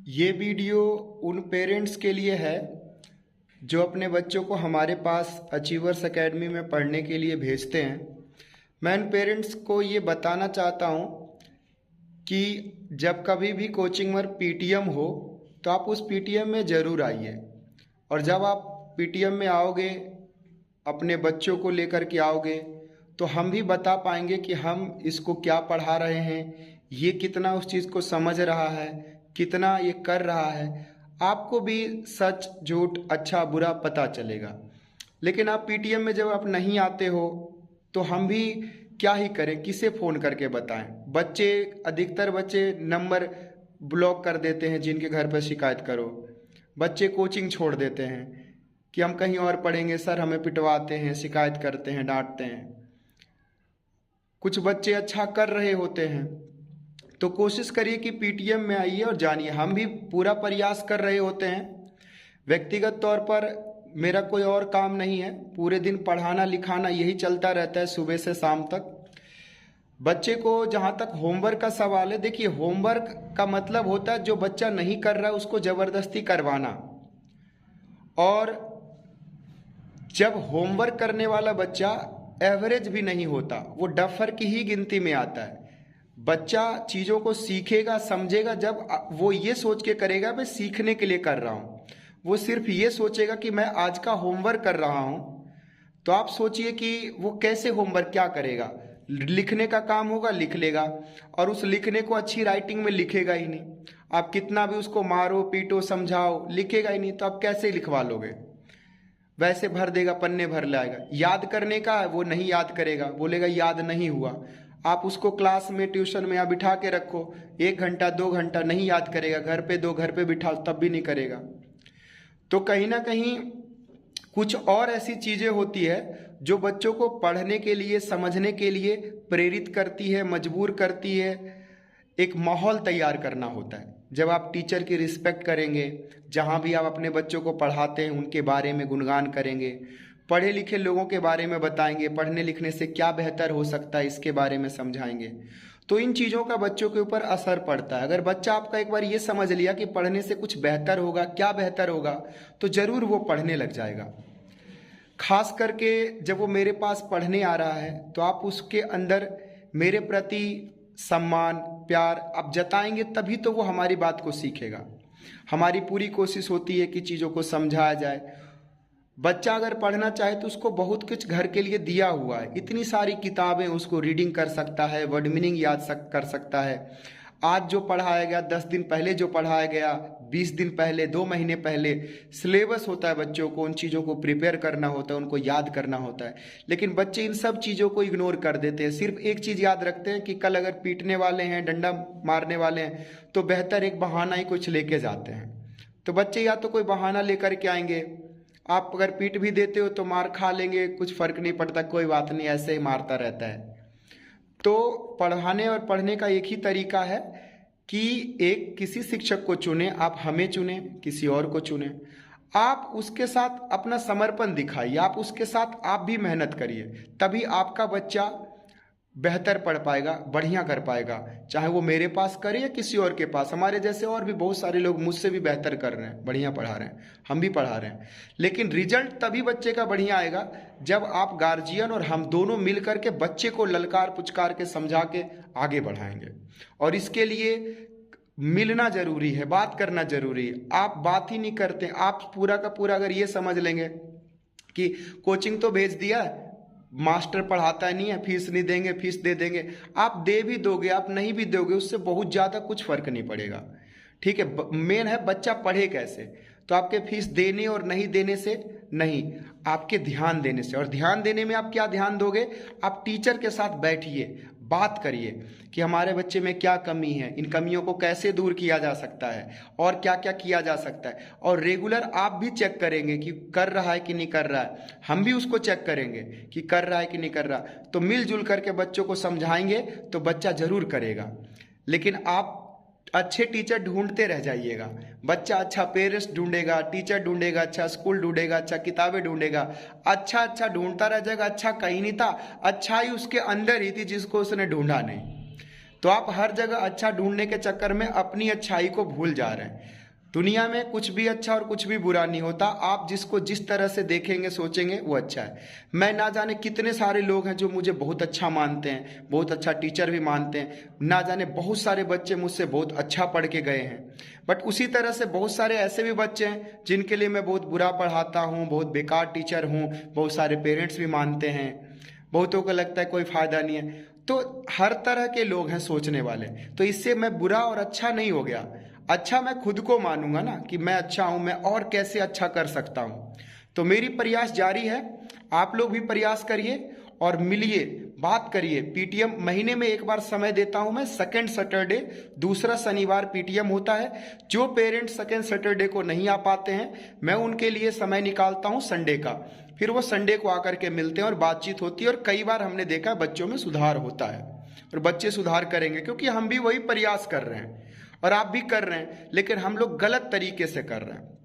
ये वीडियो उन पेरेंट्स के लिए है जो अपने बच्चों को हमारे पास अचीवर्स एकेडमी में पढ़ने के लिए भेजते हैं। मैं उन पेरेंट्स को ये बताना चाहता हूँ कि जब कभी भी कोचिंग में पीटीएम हो तो आप उस पीटीएम में ज़रूर आइए, और जब आप पीटीएम में आओगे, अपने बच्चों को लेकर के आओगे, तो हम भी बता पाएंगे कि हम इसको क्या पढ़ा रहे हैं, ये कितना उस चीज़ को समझ रहा है, कितना ये कर रहा है। आपको भी सच झूठ अच्छा बुरा पता चलेगा। लेकिन आप पीटीएम में जब आप नहीं आते हो तो हम भी क्या ही करें, किसे फ़ोन करके बताएं। अधिकतर बच्चे नंबर ब्लॉक कर देते हैं जिनके घर पर शिकायत करो। बच्चे कोचिंग छोड़ देते हैं कि हम कहीं और पढ़ेंगे, सर हमें पिटवाते हैं, शिकायत करते हैं, डांटते हैं। कुछ बच्चे अच्छा कर रहे होते हैं, तो कोशिश करिए कि पीटीएम में आइए और जानिए। हम भी पूरा प्रयास कर रहे होते हैं। व्यक्तिगत तौर पर मेरा कोई और काम नहीं है, पूरे दिन पढ़ाना लिखाना यही चलता रहता है सुबह से शाम तक। बच्चे को जहाँ तक होमवर्क का सवाल है, देखिए होमवर्क का मतलब होता है जो बच्चा नहीं कर रहा है उसको ज़बरदस्ती करवाना। और जब होमवर्क करने वाला बच्चा एवरेज भी नहीं होता, वो डफर की ही गिनती में आता है। बच्चा चीज़ों को सीखेगा, समझेगा जब वो ये सोच के करेगा मैं सीखने के लिए कर रहा हूँ। वो सिर्फ ये सोचेगा कि मैं आज का होमवर्क कर रहा हूँ, तो आप सोचिए कि वो कैसे होमवर्क क्या करेगा। लिखने का काम होगा, लिख लेगा, और उस लिखने को अच्छी राइटिंग में लिखेगा ही नहीं। आप कितना भी उसको मारो पीटो समझाओ, लिखेगा ही नहीं, तो आप कैसे लिखवा लोगे। वैसे भर देगा, पन्ने भर लाएगा। याद करने का वो नहीं याद करेगा, बोलेगा याद नहीं हुआ। आप उसको क्लास में ट्यूशन में यहाँ बिठा के रखो, 1 घंटा 2 घंटा नहीं याद करेगा। घर पे घर पे बिठाओ तब भी नहीं करेगा। तो कहीं ना कहीं कुछ और ऐसी चीज़ें होती है जो बच्चों को पढ़ने के लिए, समझने के लिए प्रेरित करती है, मजबूर करती है। एक माहौल तैयार करना होता है। जब आप टीचर की रिस्पेक्ट करेंगे, जहाँ भी आप अपने बच्चों को पढ़ाते हैं उनके बारे में गुणगान करेंगे, पढ़े लिखे लोगों के बारे में बताएंगे, पढ़ने लिखने से क्या बेहतर हो सकता है इसके बारे में समझाएंगे, तो इन चीज़ों का बच्चों के ऊपर असर पड़ता है। अगर बच्चा आपका एक बार ये समझ लिया कि पढ़ने से कुछ बेहतर होगा, क्या बेहतर होगा, तो ज़रूर वो पढ़ने लग जाएगा। खास करके जब वो मेरे पास पढ़ने आ रहा है तो आप उसके अंदर मेरे प्रति सम्मान प्यार आप जताएंगे, तभी तो वो हमारी बात को सीखेगा। हमारी पूरी कोशिश होती है कि चीज़ों को समझाया जाए। बच्चा अगर पढ़ना चाहे तो उसको बहुत कुछ घर के लिए दिया हुआ है, इतनी सारी किताबें, उसको रीडिंग कर सकता है, वर्ड मीनिंग याद कर सकता है। आज जो पढ़ाया गया, 10 दिन पहले जो पढ़ाया गया, 20 दिन पहले, 2 महीने पहले सिलेबस होता है। बच्चों को उन चीज़ों को प्रिपेयर करना होता है, उनको याद करना होता है। लेकिन बच्चे इन सब चीज़ों को इग्नोर कर देते हैं। सिर्फ एक चीज़ याद रखते हैं कि कल अगर पीटने वाले हैं, डंडा मारने वाले हैं, तो बेहतर एक बहाना ही कुछ लेके जाते हैं। तो बच्चे या तो कोई बहाना लेकर के आएंगे, आप अगर पीट भी देते हो तो मार खा लेंगे, कुछ फ़र्क नहीं पड़ता, कोई बात नहीं, ऐसे ही मारता रहता है। तो पढ़ाने और पढ़ने का एक ही तरीका है कि एक किसी शिक्षक को चुने, आप हमें चुने, किसी और को चुने, आप उसके साथ अपना समर्पण दिखाइए, आप उसके साथ आप भी मेहनत करिए, तभी आपका बच्चा बेहतर पढ़ पाएगा, बढ़िया कर पाएगा। चाहे वो मेरे पास करे या किसी और के पास। हमारे जैसे और भी बहुत सारे लोग मुझसे भी बेहतर कर रहे हैं, बढ़िया पढ़ा रहे हैं, हम भी पढ़ा रहे हैं। लेकिन रिजल्ट तभी बच्चे का बढ़िया आएगा जब आप गार्जियन और हम दोनों मिल करके बच्चे को ललकार पुचकार के समझा के आगे बढ़ाएंगे। और इसके लिए मिलना जरूरी है, बात करना जरूरी है। आप बात ही नहीं करते। आप पूरा का पूरा अगर ये समझ लेंगे कि कोचिंग तो भेज दिया, मास्टर पढ़ाता नहीं है, फीस नहीं देंगे, फीस दे देंगे, आप दे भी दोगे, आप नहीं भी दोगे, उससे बहुत ज़्यादा कुछ फर्क नहीं पड़ेगा। ठीक है, मेन है बच्चा पढ़े कैसे। तो आपके फीस देने और नहीं देने से नहीं, आपके ध्यान देने से। और ध्यान देने में आप क्या ध्यान दोगे, आप टीचर के साथ बैठिए, बात करिए कि हमारे बच्चे में क्या कमी है, इन कमियों को कैसे दूर किया जा सकता है और क्या क्या किया जा सकता है। और रेगुलर आप भी चेक करेंगे कि कर रहा है कि नहीं कर रहा है, हम भी उसको चेक करेंगे कि कर रहा है कि नहीं कर रहा। तो मिलजुल करके बच्चों को समझाएंगे तो बच्चा जरूर करेगा। लेकिन आप अच्छे टीचर ढूंढते रह जाइएगा। बच्चा अच्छा पेरेंट्स ढूंढेगा, टीचर ढूंढेगा, अच्छा स्कूल ढूंढेगा, अच्छा किताबें ढूंढेगा, अच्छा अच्छा ढूंढता रह जाएगा। अच्छा कहीं नहीं था, अच्छा ही उसके अंदर ही थी जिसको उसने ढूंढा नहीं। तो आप हर जगह अच्छा ढूंढने के चक्कर में अपनी अच्छाई को भूल जा रहे हैं। दुनिया में कुछ भी अच्छा और कुछ भी बुरा नहीं होता। आप जिसको जिस तरह से देखेंगे सोचेंगे वो अच्छा है। मैं ना जाने कितने सारे लोग हैं जो मुझे बहुत अच्छा मानते हैं, बहुत अच्छा टीचर भी मानते हैं। ना जाने बहुत सारे बच्चे मुझसे बहुत अच्छा पढ़ के गए हैं, बट उसी तरह से बहुत सारे ऐसे भी बच्चे हैं जिनके लिए मैं बहुत बुरा पढ़ाता हूँ, बहुत बेकार टीचर हूँ। बहुत सारे पेरेंट्स भी मानते हैं, बहुतों को लगता है कोई फ़ायदा नहीं है। तो हर तरह के लोग हैं सोचने वाले। तो इससे मैं बुरा और अच्छा नहीं हो गया। अच्छा मैं खुद को मानूंगा ना कि मैं अच्छा हूं, मैं और कैसे अच्छा कर सकता हूं। तो मेरी प्रयास जारी है, आप लोग भी प्रयास करिए और मिलिए, बात करिए। पीटीएम महीने में एक बार समय देता हूं मैं, सेकेंड सैटरडे, दूसरा शनिवार पीटीएम होता है। जो पेरेंट्स सेकेंड सैटरडे को नहीं आ पाते हैं, मैं उनके लिए समय निकालता हूं संडे का। फिर वो संडे को आकर के मिलते हैं और बातचीत होती है। और कई बार हमने देखा बच्चों में सुधार होता है और बच्चे सुधार करेंगे, क्योंकि हम भी वही प्रयास कर रहे हैं और आप भी कर रहे हैं, लेकिन हम लोग गलत तरीके से कर रहे हैं।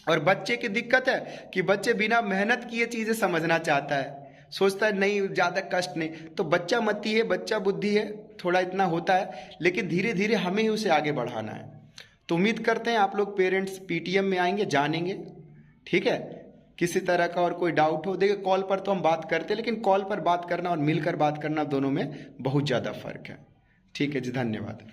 और बच्चे की दिक्कत है कि बच्चे बिना मेहनत किए चीजें समझना चाहता है, सोचता है नहीं ज्यादा कष्ट नहीं। तो बच्चा मती है, बच्चा बुद्धि है, थोड़ा इतना होता है, लेकिन धीरे धीरे हमें ही उसे आगे बढ़ाना है। तो उम्मीद करते हैं आप लोग पेरेंट्स पीटीएम में आएंगे, जानेंगे, ठीक है। किसी तरह का और कोई डाउट हो, देखिए कॉल पर तो हम बात करते हैं, लेकिन कॉल पर बात करना और मिलकर बात करना दोनों में बहुत ज़्यादा फर्क है। ठीक है जी, धन्यवाद।